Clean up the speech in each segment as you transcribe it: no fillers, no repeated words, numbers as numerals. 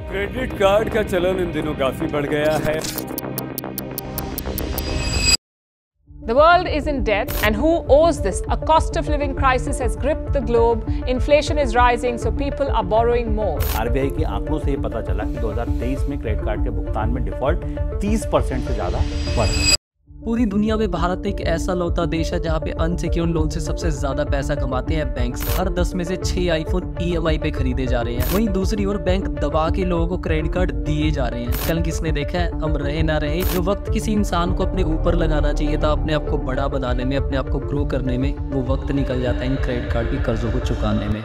Credit card का चलन इन दिनों काफी बढ़ गया है। The world is in debt, and who owes this? A cost of living crisis has gripped the globe. Inflation is rising, so people are borrowing more. RBI के आंकड़ों से ये पता चला कि 2023 में क्रेडिट कार्ड के भुगतान में डिफॉल्ट 30% से ज्यादा बढ़ा। पूरी दुनिया में भारत एक ऐसा लौता देश है जहाँ पे अनसिक्योर्ड लोन से सबसे ज्यादा पैसा कमाते हैं बैंक्स। हर 10 में से 6 आईफोन ईएमआई पे खरीदे जा रहे हैं। वहीं दूसरी ओर बैंक दबा के लोगों को क्रेडिट कार्ड दिए जा रहे हैं। कल किसने देखा है, हम रहे ना रहे, जो वक्त किसी इंसान को अपने ऊपर लगाना चाहिए था अपने आप को बड़ा बनाने में, अपने आप को ग्रो करने में, वो वक्त निकल जाता है इन क्रेडिट कार्ड के कर्जों को चुकाने में।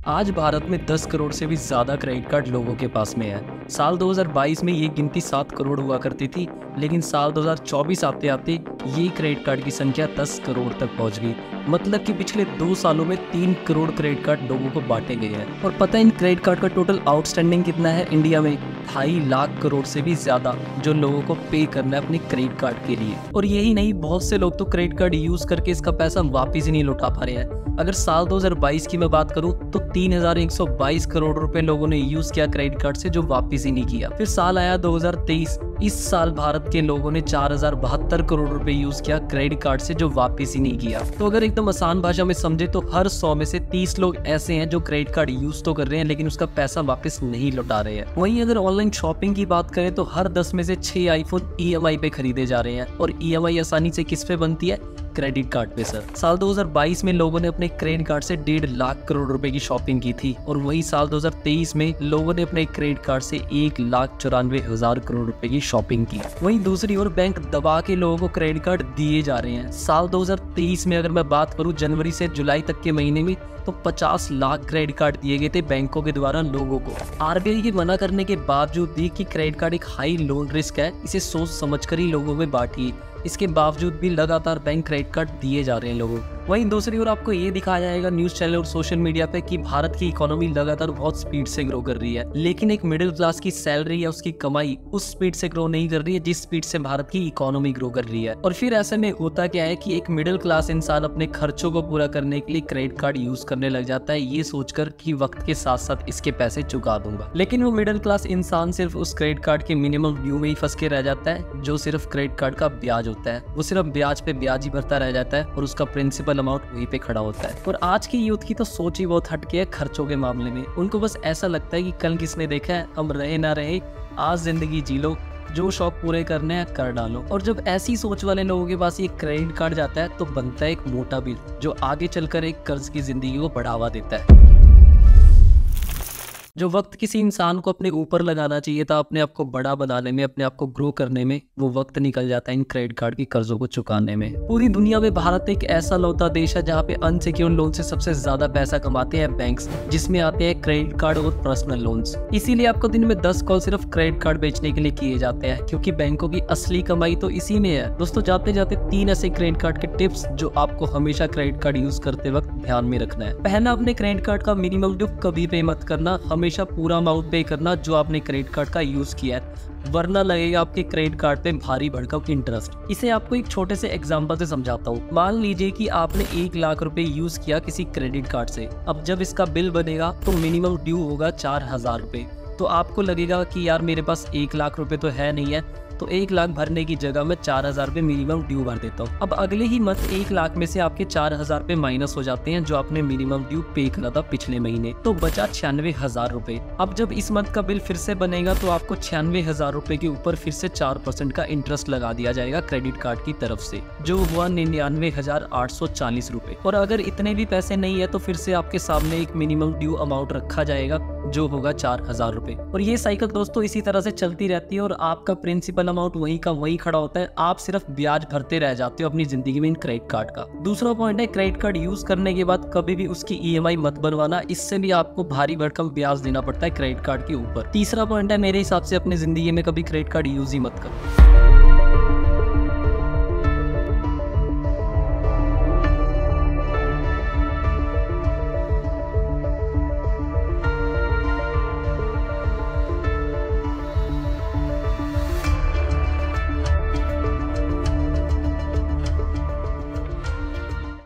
आज भारत में 10 करोड़ से भी ज्यादा क्रेडिट कार्ड लोगों के पास में है। साल 2022 में ये गिनती 7 करोड़ हुआ करती थी, लेकिन साल 2024 आते आते ये क्रेडिट कार्ड की संख्या 10 करोड़ तक पहुंच गई। मतलब कि पिछले 2 सालों में 3 करोड़ क्रेडिट कार्ड लोगों को बांटे गए हैं। और पता है इन क्रेडिट कार्ड का टोटल आउटस्टैंडिंग कितना है इंडिया में? 2.5 लाख करोड़ से भी ज्यादा जो लोगों को पे करना है अपने क्रेडिट कार्ड के लिए। और यही नहीं, बहुत से लोग तो क्रेडिट कार्ड यूज करके इसका पैसा वापिस ही नहीं लौटा पा रहे हैं। अगर साल 2022 की मैं बात करूं तो 3122 करोड़ रुपए लोगों ने यूज किया क्रेडिट कार्ड से, जो वापिस ही नहीं किया। फिर साल आया 2023, इस साल भारत के लोगों ने 4072 करोड़ रुपए यूज किया क्रेडिट कार्ड से, जो वापिस ही नहीं किया। तो अगर एकदम आसान भाषा में समझे तो हर 100 में से 30 लोग ऐसे हैं जो क्रेडिट कार्ड यूज तो कर रहे हैं लेकिन उसका पैसा वापस नहीं लौटा रहे हैं। वहीं अगर ऑनलाइन शॉपिंग की बात करें तो हर 10 में से 6 आईफोन ईएमआई पे खरीदे जा रहे हैं। और ईएमआई आसानी से किस पे बनती है? क्रेडिट कार्ड पे सर। साल 2022 में लोगों ने अपने क्रेडिट कार्ड से 1.5 लाख करोड़ रुपए की शॉपिंग की थी, और वही साल 2023 में लोगों ने अपने क्रेडिट कार्ड से 1,94,000 करोड़ रुपए की शॉपिंग की। वहीं दूसरी ओर बैंक दबा के लोगों को क्रेडिट कार्ड दिए जा रहे हैं। साल 2023 में अगर मैं बात करूं जनवरी से जुलाई तक के महीने में तो 50 लाख क्रेडिट कार्ड दिए गए थे बैंकों के द्वारा लोगों को। आरबीआई के मना करने के बावजूद भी कि क्रेडिट कार्ड एक हाई लोन रिस्क है, इसे सोच समझकर ही लोगों में बांटिए, इसके बावजूद भी लगातार बैंक क्रेडिट कार्ड दिए जा रहे हैं लोगों को। वहीं दूसरी ओर आपको ये दिखाया जाएगा न्यूज चैनल और सोशल मीडिया पे कि भारत की इकोनॉमी लगातार बहुत स्पीड से ग्रो कर रही है, लेकिन एक मिडिल क्लास की सैलरी या उसकी कमाई उस स्पीड से ग्रो नहीं कर रही है जिस स्पीड से भारत की इकोनॉमी ग्रो कर रही है। और फिर ऐसे में होता क्या है कि एक मिडिल क्लास इंसान अपने खर्चों को पूरा करने के लिए क्रेडिट कार्ड यूज करने लग जाता है, ये सोचकर कि वक्त के साथ साथ इसके पैसे चुका दूंगा। लेकिन वो मिडिल क्लास इंसान सिर्फ उस क्रेडिट कार्ड के मिनिमम ड्यू में ही फंस के रह जाता है, जो सिर्फ क्रेडिट कार्ड का ब्याज होता है। वो सिर्फ ब्याज पे ब्याज ही भरता रह जाता है और उसका प्रिंसिपल अमाउंट वहीं पे खड़ा होता है। और आज की यूथ की तो सोच ही बहुत हटके है खर्चों के मामले में। उनको बस ऐसा लगता है कि कल किसने देखा है, हम रहे ना रहे, आज जिंदगी जी लो, जो शौक पूरे करने हैं कर डालो। और जब ऐसी सोच वाले लोगों के पास ये क्रेडिट कार्ड जाता है तो बनता है एक मोटा बिल, जो आगे चलकर एक कर्ज की जिंदगी को बढ़ावा देता है। जो वक्त किसी इंसान को अपने ऊपर लगाना चाहिए था अपने आप को बड़ा बनाने में, अपने आप को ग्रो करने में, वो वक्त निकल जाता है इन क्रेडिट कार्ड की कर्जों को चुकाने में। पूरी दुनिया में भारत एक ऐसा लौता देश है जहाँ पे अनसिक्योर्ड लोन से सबसे ज्यादा पैसा कमाते हैं बैंक्स, जिसमें आते हैं क्रेडिट कार्ड और पर्सनल लोन्स। इसीलिए आपको दिन में 10 कॉल सिर्फ क्रेडिट कार्ड बेचने के लिए किए जाते हैं, क्योंकि बैंकों की असली कमाई तो इसी में है। दोस्तों जाते जाते 3 ऐसे क्रेडिट कार्ड के टिप्स जो आपको हमेशा क्रेडिट कार्ड यूज करते वक्त ध्यान में रखना है। पहला, अपने क्रेडिट कार्ड का मिनिमम ड्यू कभी पे मत करना, हमेशा पूरा अमाउंट पे करना जो आपने क्रेडिट कार्ड का यूज किया है, वरना लगेगा आपके क्रेडिट कार्ड पे भारी भरकम इंटरेस्ट। इसे आपको एक छोटे से एग्जांपल से समझाता हूँ। मान लीजिए कि आपने 1 लाख रुपए यूज किया किसी क्रेडिट कार्ड से। अब जब इसका बिल बनेगा तो मिनिमम ड्यू होगा 4000 रुपए। तो आपको लगेगा कि यार मेरे पास 1 लाख रुपए तो है नहीं है, तो 1 लाख भरने की जगह मैं 4000 रुपए मिनिमम ड्यू भर देता हूँ। अब अगले ही मंथ 1 लाख में से आपके 4000 रुपए माइनस हो जाते हैं जो आपने मिनिमम ड्यू पे करा था पिछले महीने, तो बचा 96,000 रुपए। अब जब इस मंथ का बिल फिर से बनेगा तो आपको 96,000 रुपए के ऊपर फिर से 4% का इंटरेस्ट लगा दिया जाएगा क्रेडिट कार्ड की तरफ से, जो हुआ 99,840 रुपए। और अगर इतने भी पैसे नहीं है तो फिर से आपके सामने एक मिनिमम ड्यू अमाउंट रखा जाएगा जो होगा 4000 रुपए। और ये साइकिल दोस्तों इसी तरह से चलती रहती है और आपका प्रिंसिपल अमाउंट वहीं का वहीं खड़ा होता है, आप सिर्फ ब्याज भरते रह जाते हो अपनी जिंदगी में इन क्रेडिट कार्ड का। दूसरा पॉइंट है, क्रेडिट कार्ड यूज करने के बाद कभी भी उसकी ईएमआई मत बनवाना, इससे भी आपको भारी भरकम ब्याज देना पड़ता है क्रेडिट कार्ड के ऊपर। तीसरा पॉइंट है, मेरे हिसाब से अपनी जिंदगी में कभी क्रेडिट कार्ड यूज ही मत करो।